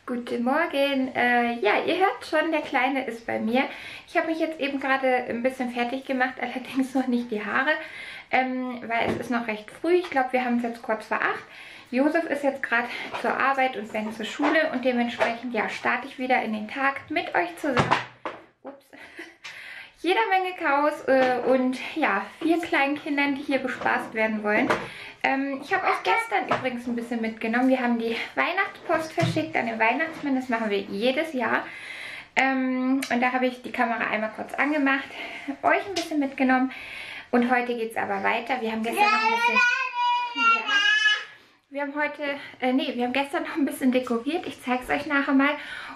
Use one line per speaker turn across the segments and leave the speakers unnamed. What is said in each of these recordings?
Guten Morgen. Ja, ihr hört schon, der Kleine ist bei mir. Ich habe mich jetzt eben gerade ein bisschen fertig gemacht, allerdings noch nicht die Haare, weil es ist noch recht früh. Ich glaube, wir haben es jetzt kurz vor 8. Josef ist jetzt gerade zur Arbeit und Ben zur Schule und dementsprechend, ja, starte ich wieder in den Tag mit euch zusammen. Ups. Jeder Menge Chaos und ja, 4 kleinen Kindern, die hier bespaßt werden wollen. Ich habe euch gestern übrigens ein bisschen mitgenommen. Wir haben die Weihnachtspost verschickt an den Weihnachtsmann. Das machen wir jedes Jahr. Und da habe ich die Kamera einmal kurz angemacht, euch ein bisschen mitgenommen. Und heute geht es aber weiter. Wir haben gestern noch ein bisschen... Ja, wir haben gestern noch ein bisschen dekoriert. Ich zeige es euch nachher mal.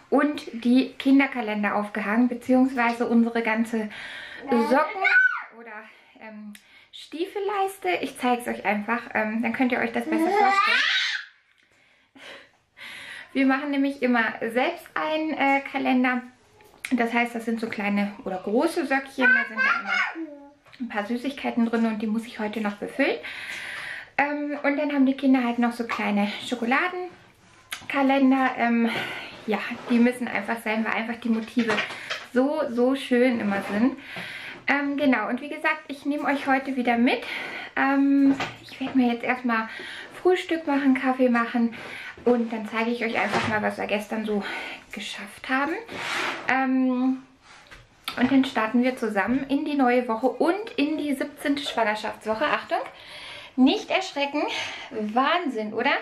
Und die Kinderkalender aufgehangen, beziehungsweise unsere ganze Socken oder Stiefelleiste. Ich zeige es euch einfach, dann könnt ihr euch das besser vorstellen. Wir machen nämlich immer selbst einen Kalender. Das heißt, das sind so kleine oder große Söckchen. Da sind ja immer ein paar Süßigkeiten drin und die muss ich heute noch befüllen. Und dann haben die Kinder halt noch so kleine Schokoladenkalender. Ja, die müssen einfach sein, weil einfach die Motive so schön immer sind. Genau, und wie gesagt, ich nehme euch heute wieder mit. Ich werde mir jetzt erstmal Frühstück machen, Kaffee machen und dann zeige ich euch einfach mal, was wir gestern so geschafft haben. Und dann starten wir zusammen in die neue Woche und in die 17. Schwangerschaftswoche. Achtung, nicht erschrecken, Wahnsinn, oder?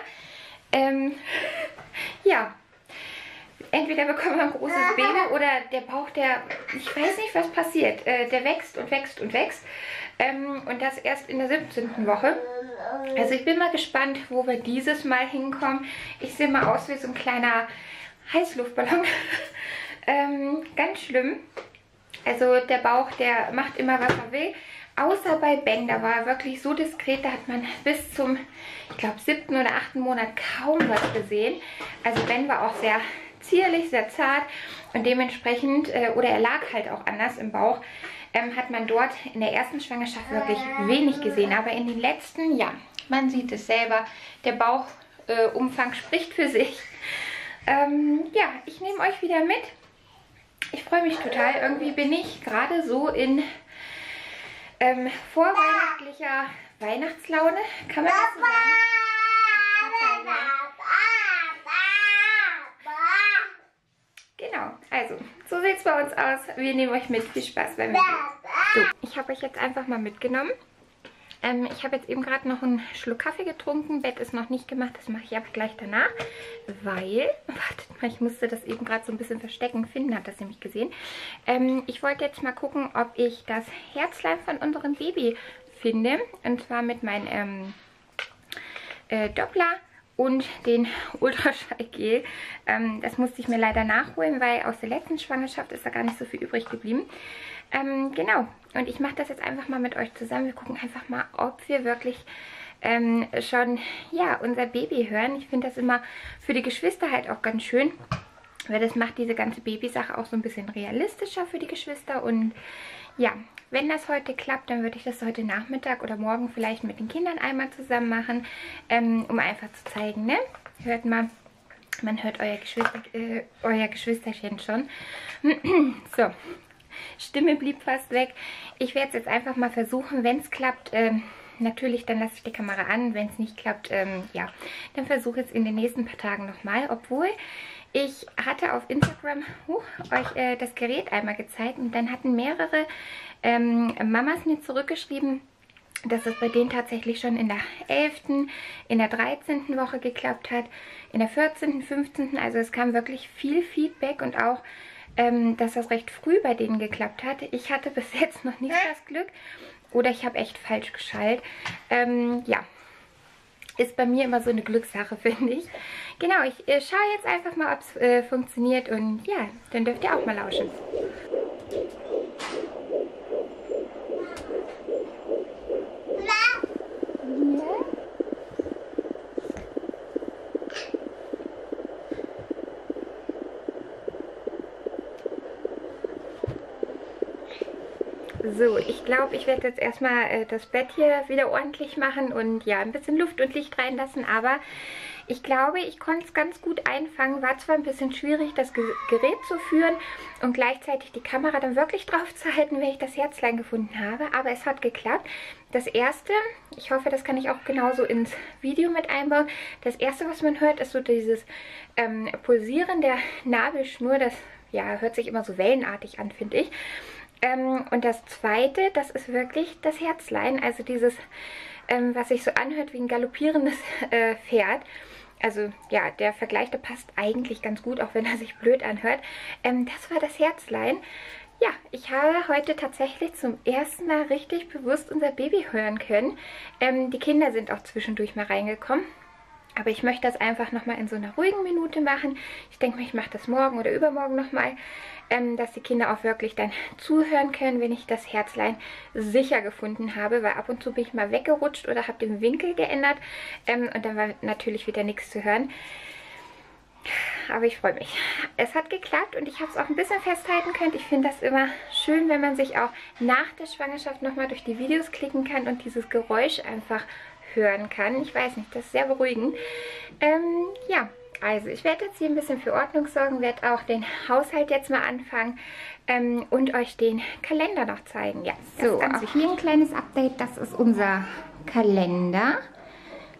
Ja. Entweder bekommen wir ein großes Baby oder der Bauch, ich weiß nicht, was passiert. Der wächst und wächst und wächst. Und das erst in der 17. Woche. Also ich bin mal gespannt, wo wir dieses Mal hinkommen. Ich sehe mal aus wie so ein kleiner Heißluftballon. Ganz schlimm. Also der Bauch, der macht immer, was er will. Außer bei Ben, da war er wirklich so diskret, da hat man bis zum, ich glaube, 7. oder 8. Monat kaum was gesehen. Also Ben war auch sehr zierlich, sehr zart und dementsprechend, oder er lag halt auch anders im Bauch, hat man dort in der ersten Schwangerschaft wirklich wenig gesehen. Aber in den letzten, ja, man sieht es selber, der Bauchumfang spricht für sich. Ja, ich nehme euch wieder mit. Ich freue mich total. Irgendwie bin ich gerade so in vorweihnachtlicher Weihnachtslaune. Kann man das so sagen? Genau, also so sieht es bei uns aus. Wir nehmen euch mit. Viel Spaß beim Video. So, ich habe euch jetzt einfach mal mitgenommen. Ich habe jetzt eben gerade noch einen Schluck Kaffee getrunken. Bett ist noch nicht gemacht, das mache ich aber gleich danach. Weil, wartet mal, ich musste das eben gerade so ein bisschen verstecken. Finn hat das nämlich gesehen. Ich wollte jetzt mal gucken, ob ich das Herzlein von unserem Baby finde. Und zwar mit meinem Doppler und den Ultraschallgel. Das musste ich mir leider nachholen, weil aus der letzten Schwangerschaft ist da gar nicht so viel übrig geblieben. Genau, und ich mache das jetzt einfach mal mit euch zusammen. Wir gucken einfach mal, ob wir wirklich schon, ja, unser Baby hören. Ich finde das immer für die Geschwister halt auch ganz schön, weil das macht diese ganze Babysache auch so ein bisschen realistischer für die Geschwister. Und ja, wenn das heute klappt, dann würde ich das heute Nachmittag oder morgen vielleicht mit den Kindern einmal zusammen machen, um einfach zu zeigen, ne? Hört mal, man hört euer Geschwisterchen schon. So, Stimme blieb fast weg. Ich werde es jetzt einfach mal versuchen, wenn es klappt, natürlich, dann lasse ich die Kamera an. Wenn es nicht klappt, ja, dann versuche ich es in den nächsten paar Tagen nochmal. Obwohl, ich hatte auf Instagram euch das Gerät einmal gezeigt und dann hatten mehrere Mamas mir zurückgeschrieben, dass es bei denen tatsächlich schon in der 11., in der 13. Woche geklappt hat, in der 14., 15. Also es kam wirklich viel Feedback und auch, dass das recht früh bei denen geklappt hat. Ich hatte bis jetzt noch nicht das Glück oder ich habe echt falsch geschaltet. Ja, ist bei mir immer so eine Glückssache, finde ich. Genau, ich schaue jetzt einfach mal, ob es funktioniert und ja, dann dürft ihr auch mal lauschen. So, ich glaube, ich werde jetzt erstmal das Bett hier wieder ordentlich machen und ja, ein bisschen Luft und Licht reinlassen, aber ich glaube, ich konnte es ganz gut einfangen. War zwar ein bisschen schwierig, das Gerät zu führen und gleichzeitig die Kamera dann wirklich drauf zu halten, wenn ich das Herzlein gefunden habe, aber es hat geklappt. Das erste, ich hoffe, das kann ich auch genauso ins Video mit einbauen, das erste, was man hört, ist so dieses Pulsieren der Nabelschnur. Das ja, hört sich immer so wellenartig an, finde ich. Und das zweite, das ist wirklich das Herzlein, also dieses, was sich so anhört wie ein galoppierendes Pferd. Also ja, der Vergleich, der passt eigentlich ganz gut, auch wenn er sich blöd anhört. Das war das Herzlein. Ja, ich habe heute tatsächlich zum ersten Mal richtig bewusst unser Baby hören können. Die Kinder sind auch zwischendurch mal reingekommen. Aber ich möchte das einfach nochmal in so einer ruhigen Minute machen. Ich denke mal, ich mache das morgen oder übermorgen nochmal, dass die Kinder auch wirklich dann zuhören können, wenn ich das Herzlein sicher gefunden habe. Weil ab und zu bin ich mal weggerutscht oder habe den Winkel geändert. Und dann war natürlich wieder nichts zu hören. Aber ich freue mich. Es hat geklappt und ich habe es auch ein bisschen festhalten können. Ich finde das immer schön, wenn man sich auch nach der Schwangerschaft nochmal durch die Videos klicken kann und dieses Geräusch einfach hören kann. Ich weiß nicht, das ist sehr beruhigend. Ja, also ich werde jetzt hier ein bisschen für Ordnung sorgen, werde auch den Haushalt jetzt mal anfangen und euch den Kalender noch zeigen. Ja, so, auch hier ein kleines Update. Das ist unser Kalender.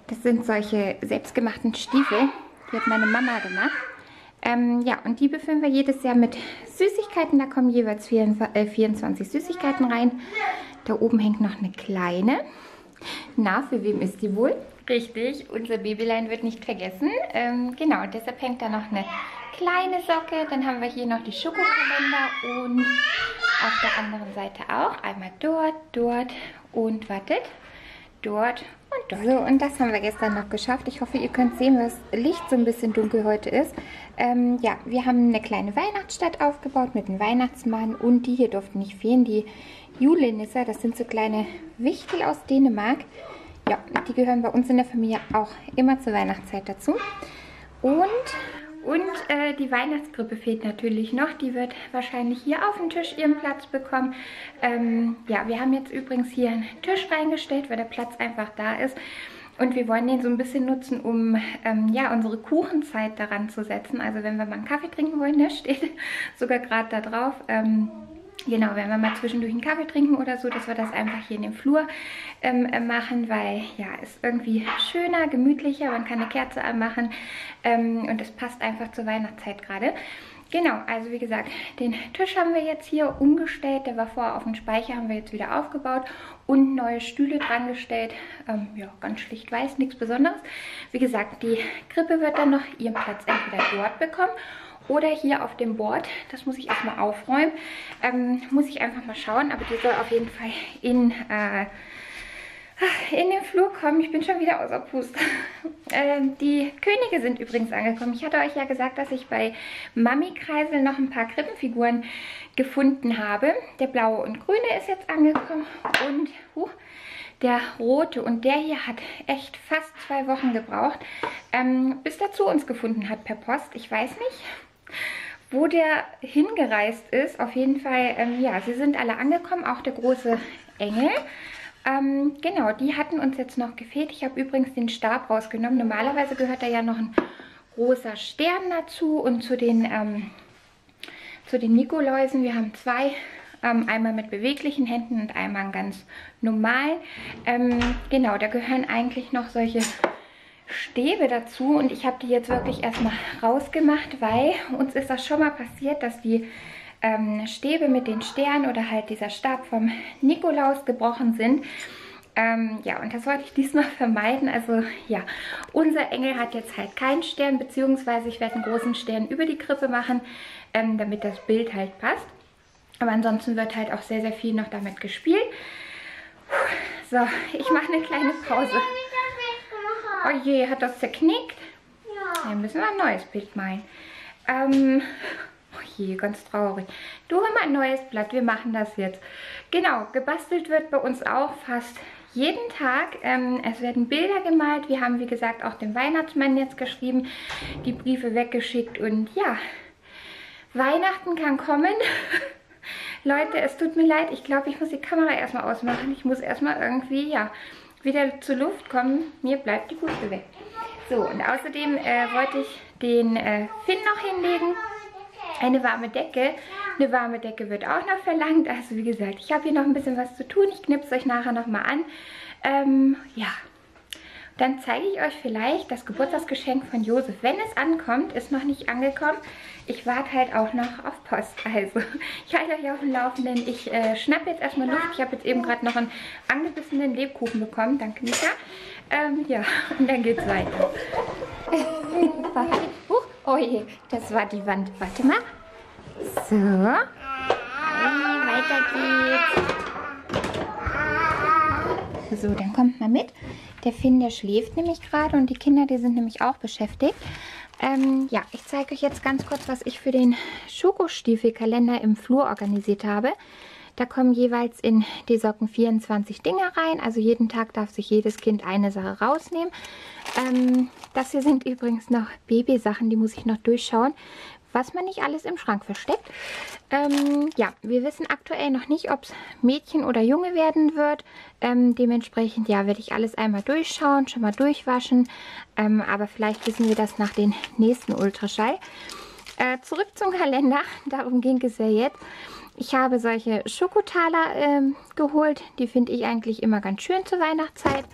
Das sind solche selbstgemachten Stiefel. Die hat meine Mama gemacht. Ja, und die befüllen wir jedes Jahr mit Süßigkeiten. Da kommen jeweils 24 Süßigkeiten rein. Da oben hängt noch eine kleine. Na, für wem ist die wohl? Richtig, unser Babylein wird nicht vergessen. Genau, deshalb hängt da noch eine kleine Socke. Dann haben wir hier noch die Schokokalender und auf der anderen Seite auch. Einmal dort, dort und wartet, dort und dort. So, und das haben wir gestern noch geschafft. Ich hoffe, ihr könnt sehen, was Licht so ein bisschen dunkel heute ist. Ja, wir haben eine kleine Weihnachtsstadt aufgebaut mit einem Weihnachtsmann und die hier durften nicht fehlen, die Julenisser. Das sind so kleine Wichtel aus Dänemark. Ja, die gehören bei uns in der Familie auch immer zur Weihnachtszeit dazu. Und die Weihnachtskrippe fehlt natürlich noch. Die wird wahrscheinlich hier auf dem Tisch ihren Platz bekommen. Ja, wir haben jetzt übrigens hier einen Tisch reingestellt, weil der Platz einfach da ist. Und wir wollen den so ein bisschen nutzen, um ja, unsere Kuchenzeit daran zu setzen. Also wenn wir mal einen Kaffee trinken wollen, ne, steht sogar gerade da drauf. Genau, wenn wir mal zwischendurch einen Kaffee trinken oder so, dass wir das einfach hier in dem Flur machen, weil ja, ist irgendwie schöner, gemütlicher, man kann eine Kerze anmachen und es passt einfach zur Weihnachtszeit gerade. Genau, also wie gesagt, den Tisch haben wir jetzt hier umgestellt, der war vorher auf dem Speicher, haben wir jetzt wieder aufgebaut und neue Stühle dran gestellt. Ja, ganz schlicht weiß, nichts Besonderes. Wie gesagt, die Krippe wird dann noch ihren Platz entweder dort bekommen oder hier auf dem Board. Das muss ich erstmal aufräumen. Muss ich einfach mal schauen, aber die soll auf jeden Fall in den Flur kommen. Ich bin schon wieder außer Pust. Die Könige sind übrigens angekommen. Ich hatte euch ja gesagt, dass ich bei Mami Kreisel noch ein paar Krippenfiguren gefunden habe. Der blaue und grüne ist jetzt angekommen und der rote. Und der hier hat echt fast 2 Wochen gebraucht, bis der zu uns gefunden hat per Post. Ich weiß nicht, wo der hingereist ist. Auf jeden Fall, ja, sie sind alle angekommen, auch der große Engel. Genau, die hatten uns jetzt noch gefehlt. Ich habe übrigens den Stab rausgenommen. Normalerweise gehört da ja noch ein großer Stern dazu und zu den Nikoläusen. Wir haben 2, einmal mit beweglichen Händen und einmal ganz normal. Genau, da gehören eigentlich noch solche Stäbe dazu und ich habe die jetzt wirklich erstmal rausgemacht, weil uns ist das schon mal passiert, dass die Stäbe mit den Sternen oder halt dieser Stab vom Nikolaus gebrochen sind. Ja, und das wollte ich diesmal vermeiden. Also ja, unser Engel hat jetzt halt keinen Stern, beziehungsweise ich werde einen großen Stern über die Krippe machen, damit das Bild halt passt. Aber ansonsten wird halt auch sehr, sehr viel noch damit gespielt. So, ich mache eine kleine Pause. Oh je, hat das zerknickt? Ja. Dann müssen wir ein neues Bild malen. Oh je, ganz traurig. Du, hol mal ein neues Blatt, wir machen das jetzt. Genau, gebastelt wird bei uns auch fast jeden Tag. Es werden Bilder gemalt. Wir haben, wie gesagt, auch dem Weihnachtsmann jetzt geschrieben, die Briefe weggeschickt. Und ja, Weihnachten kann kommen. Leute, es tut mir leid. Ich glaube, ich muss die Kamera erstmal ausmachen. Ich muss erstmal irgendwie, ja, wieder zur Luft kommen. Mir bleibt die Puste weg. So, und außerdem wollte ich den Finn noch hinlegen. Eine warme Decke. Eine warme Decke wird auch noch verlangt. Also wie gesagt, ich habe hier noch ein bisschen was zu tun. Ich knipse euch nachher nochmal an. Ja, dann zeige ich euch vielleicht das Geburtstagsgeschenk von Josef. Wenn es ankommt, ist noch nicht angekommen. Ich warte halt auch noch auf Post. Also ich halte euch auf dem Laufenden. Ich schnappe jetzt erstmal Luft. Ich habe jetzt eben gerade noch einen angebissenen Lebkuchen bekommen. Danke, Nika. Ja, und dann geht's weiter. Oh je, das war die Wand. Warte mal. So. Weiter geht's. So, dann kommt mal mit. Der Finn, der schläft nämlich gerade und die Kinder, die sind nämlich auch beschäftigt. Ja, ich zeige euch jetzt ganz kurz, was ich für den Schokostiefelkalender im Flur organisiert habe. Da kommen jeweils in die Socken 24 Dinge rein. Also jeden Tag darf sich jedes Kind eine Sache rausnehmen. Das hier sind übrigens noch Babysachen, die muss ich noch durchschauen, was man nicht alles im Schrank versteckt. Ja, wir wissen aktuell noch nicht, ob es Mädchen oder Junge werden wird. Dementsprechend, ja, werde ich alles einmal durchschauen, schon mal durchwaschen. Aber vielleicht wissen wir das nach den nächsten Ultraschall. Zurück zum Kalender, darum ging es ja jetzt. Ich habe solche Schokotaler geholt. Die finde ich eigentlich immer ganz schön zur Weihnachtszeit.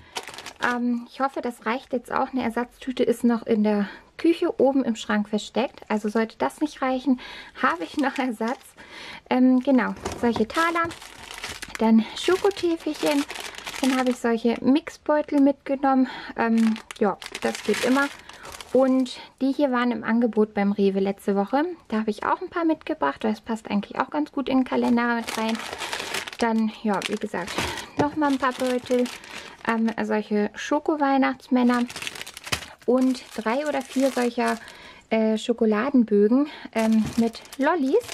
Ich hoffe, das reicht jetzt auch. Eine Ersatztüte ist noch in der Küche oben im Schrank versteckt. Also sollte das nicht reichen, habe ich noch Ersatz. Genau, solche Taler. Dann Schokotäfelchen. Dann habe ich solche Mixbeutel mitgenommen. Ja, das geht immer. Und die hier waren im Angebot beim Rewe letzte Woche. Da habe ich auch ein paar mitgebracht. Das passt eigentlich auch ganz gut in den Kalender mit rein. Dann, ja, wie gesagt, nochmal ein paar Beutel. Solche Schoko-Weihnachtsmänner. Und 3 oder 4 solcher Schokoladenbögen mit Lollis.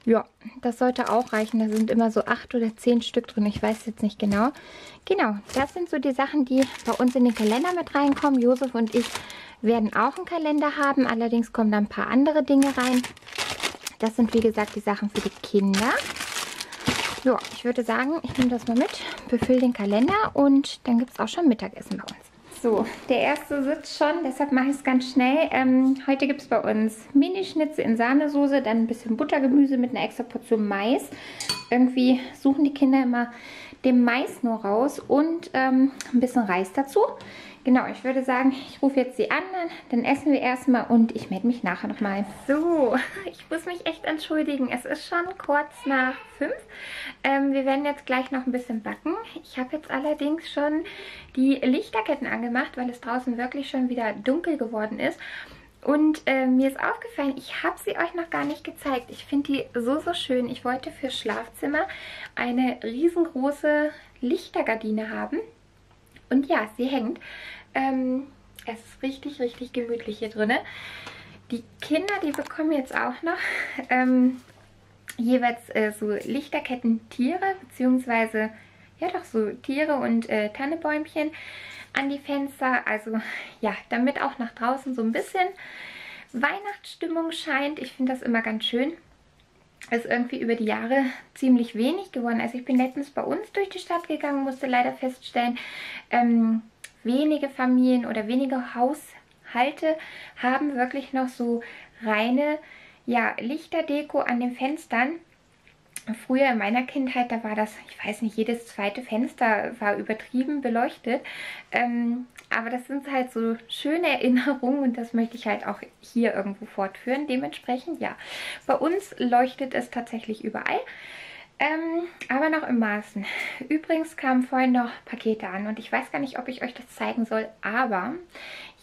Ja, das sollte auch reichen. Da sind immer so 8 oder 10 Stück drin. Ich weiß jetzt nicht genau. Genau, das sind so die Sachen, die bei uns in den Kalender mit reinkommen. Josef und ich werden auch einen Kalender haben. Allerdings kommen da ein paar andere Dinge rein. Das sind, wie gesagt, die Sachen für die Kinder. Ja, ich würde sagen, ich nehme das mal mit, befülle den Kalender und dann gibt es auch schon Mittagessen bei uns. So, der erste sitzt schon, deshalb mache ich es ganz schnell. Heute gibt es bei uns Minischnitzel in Sahnesoße, dann ein bisschen Buttergemüse mit einer extra Portion Mais. Irgendwie suchen die Kinder immer den Mais nur raus und ein bisschen Reis dazu. Genau, ich würde sagen, ich rufe jetzt die anderen, dann essen wir erstmal und ich melde mich nachher nochmal. So, ich muss mich echt entschuldigen. Es ist schon kurz nach 5. Wir werden jetzt gleich noch ein bisschen backen. Ich habe jetzt allerdings schon die Lichterketten angemacht, weil es draußen wirklich schon wieder dunkel geworden ist. Und mir ist aufgefallen, ich habe sie euch noch gar nicht gezeigt. Ich finde die so, so schön. Ich wollte fürs Schlafzimmer eine riesengroße Lichtergardine haben. Und ja, sie hängt. Es ist richtig, richtig gemütlich hier drin. Die Kinder, die bekommen jetzt auch noch jeweils so Lichterketten-Tiere, beziehungsweise ja doch so Tiere und Tannebäumchen an die Fenster. Also ja, damit auch nach draußen so ein bisschen Weihnachtsstimmung scheint. Ich finde das immer ganz schön. Ist irgendwie über die Jahre ziemlich wenig geworden. Also ich bin letztens bei uns durch die Stadt gegangen, musste leider feststellen, wenige Familien oder wenige Haushalte haben wirklich noch so reine, ja, Lichterdeko an den Fenstern. Früher in meiner Kindheit, da war das, ich weiß nicht, jedes zweite Fenster war übertrieben beleuchtet. Aber das sind halt so schöne Erinnerungen und das möchte ich halt auch hier irgendwo fortführen. Dementsprechend, ja, bei uns leuchtet es tatsächlich überall. Aber noch im Maßen. Übrigens kamen vorhin noch Pakete an und ich weiß gar nicht, ob ich euch das zeigen soll, aber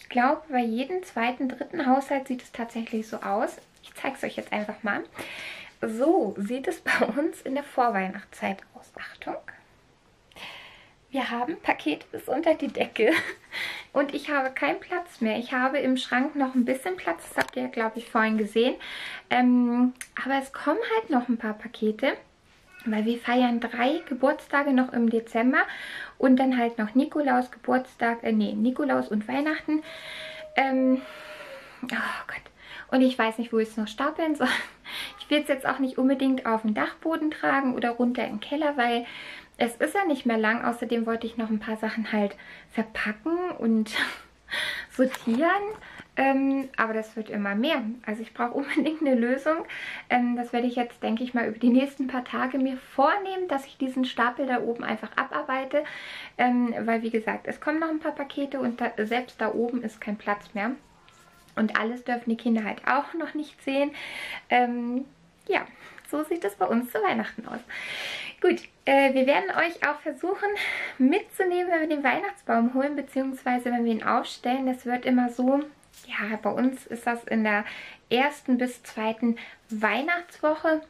ich glaube, bei jedem zweiten, dritten Haushalt sieht es tatsächlich so aus. Ich zeige es euch jetzt einfach mal. So sieht es bei uns in der Vorweihnachtszeit aus. Achtung! Wir haben Pakete bis unter die Decke und ich habe keinen Platz mehr. Ich habe im Schrank noch ein bisschen Platz, das habt ihr, glaube ich, vorhin gesehen. Aber es kommen halt noch ein paar Pakete. Weil wir feiern 3 Geburtstage noch im Dezember und dann halt noch Nikolaus, Nikolaus und Weihnachten. Oh Gott. Und ich weiß nicht, wo ich es noch stapeln soll. Ich will es jetzt auch nicht unbedingt auf den Dachboden tragen oder runter im Keller, weil es ist ja nicht mehr lang. Außerdem wollte ich noch ein paar Sachen halt verpacken und sortieren. Aber das wird immer mehr. Also ich brauche unbedingt eine Lösung. Das werde ich jetzt, denke ich mal, über die nächsten paar Tage mir vornehmen, dass ich diesen Stapel da oben einfach abarbeite. Weil, wie gesagt, es kommen noch ein paar Pakete und selbst da oben ist kein Platz mehr. Und alles dürfen die Kinder halt auch noch nicht sehen. Ja, so sieht es bei uns zu Weihnachten aus. Gut, wir werden euch auch versuchen mitzunehmen, wenn wir den Weihnachtsbaum holen, beziehungsweise wenn wir ihn aufstellen. Das wird immer so... Ja, bei uns ist das in der 1. bis 2. Weihnachtswoche,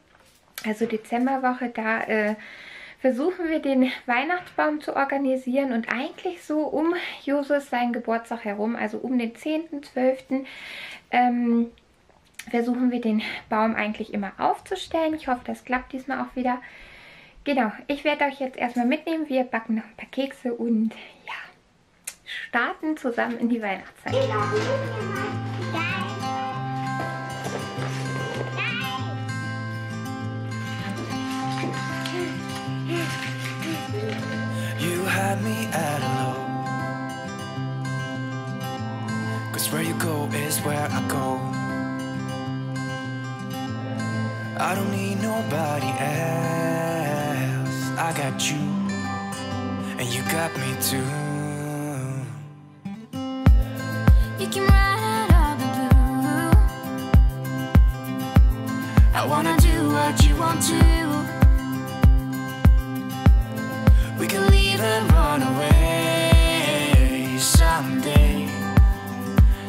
also Dezemberwoche, da versuchen wir den Weihnachtsbaum zu organisieren und eigentlich so um Josus seinen Geburtstag herum, also um den 10.12. Versuchen wir den Baum eigentlich immer aufzustellen. Ich hoffe, das klappt diesmal auch wieder. Genau, ich werde euch jetzt erstmal mitnehmen. Wir backen noch ein paar Kekse und ja, starten zusammen in die Weihnachtszeit.
You had me at hello, 'cause where you go is where I go. I don't need nobody else. I got you, and you got me too. You came right out of the blue. I wanna do what you want to. We can leave and run away someday,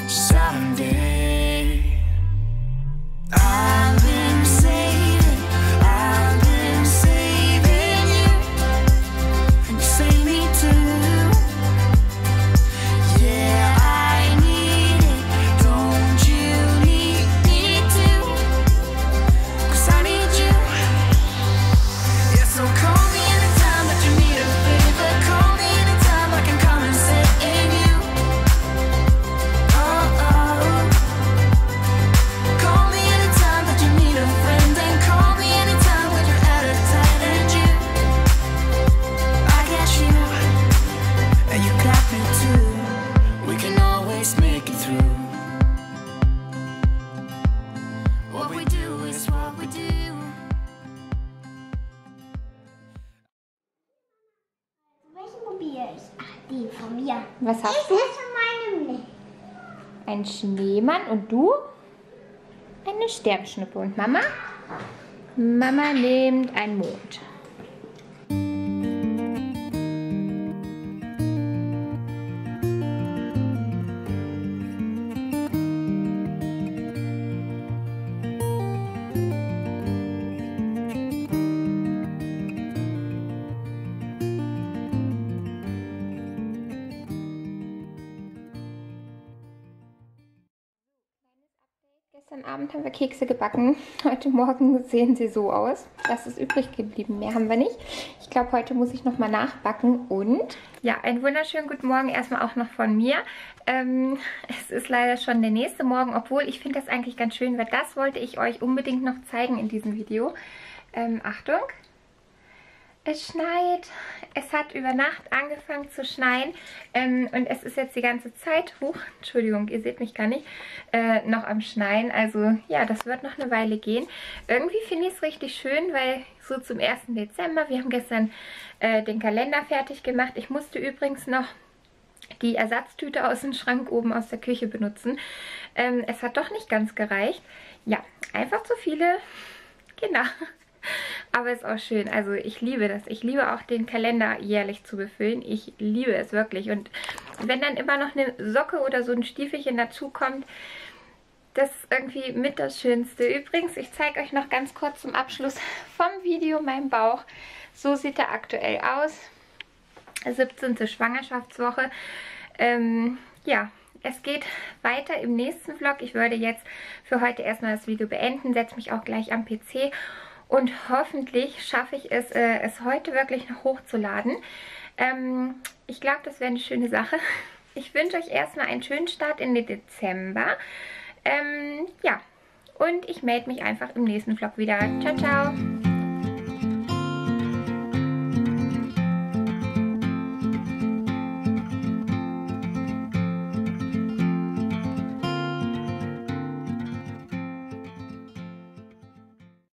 someday. I've been saving you, and you save me too. Yeah, I need it, don't you need me too? 'Cause I need you. Yeah, so call me anytime that you need a favor. Call me anytime I can come and sit in you. Oh, oh. Call me anytime that you need a friend. And call me anytime when you're out of time. And you, I got you, and you got me too. We can always make it through. What we do is what we do.
Welche probiere ich? Ach, die von mir.
Was
Ich
hast du?
esse meine nicht.
Ein Schneemann und du? Eine Sternschnuppe. Und Mama? Mama nimmt einen Mond. Gestern Abend haben wir Kekse gebacken. Heute Morgen sehen sie so aus. Das ist übrig geblieben. Mehr haben wir nicht. Ich glaube, heute muss ich nochmal nachbacken. Und ja, einen wunderschönen guten Morgen erstmal auch noch von mir. Es ist leider schon der nächste Morgen, obwohl ich finde das eigentlich ganz schön, weil das wollte ich euch unbedingt noch zeigen in diesem Video. Achtung! Es schneit. Es hat über Nacht angefangen zu schneien und es ist jetzt die ganze Zeit, Entschuldigung, ihr seht mich gar nicht, noch am Schneien. Also ja, das wird noch eine Weile gehen. Irgendwie finde ich es richtig schön, weil so zum 1. Dezember, wir haben gestern den Kalender fertig gemacht. Ich musste übrigens noch die Ersatztüte aus dem Schrank oben aus der Küche benutzen. Es hat doch nicht ganz gereicht. Ja, einfach zu viele Kinder. Aber ist auch schön. Also ich liebe das. Ich liebe auch den Kalender jährlich zu befüllen. Ich liebe es wirklich. Und wenn dann immer noch eine Socke oder so ein Stiefelchen dazu kommt, das ist irgendwie mit das Schönste. Übrigens, ich zeige euch noch ganz kurz zum Abschluss vom Video meinen Bauch. So sieht er aktuell aus. 17. Schwangerschaftswoche. Ja, es geht weiter im nächsten Vlog. Ich würde jetzt für heute erstmal das Video beenden, setze mich auch gleich am PC und hoffentlich schaffe ich es, es heute wirklich noch hochzuladen. Ich glaube, das wäre eine schöne Sache. Ich wünsche euch erstmal einen schönen Start in den Dezember. Ja, und ich melde mich einfach im nächsten Vlog wieder. Ciao, ciao!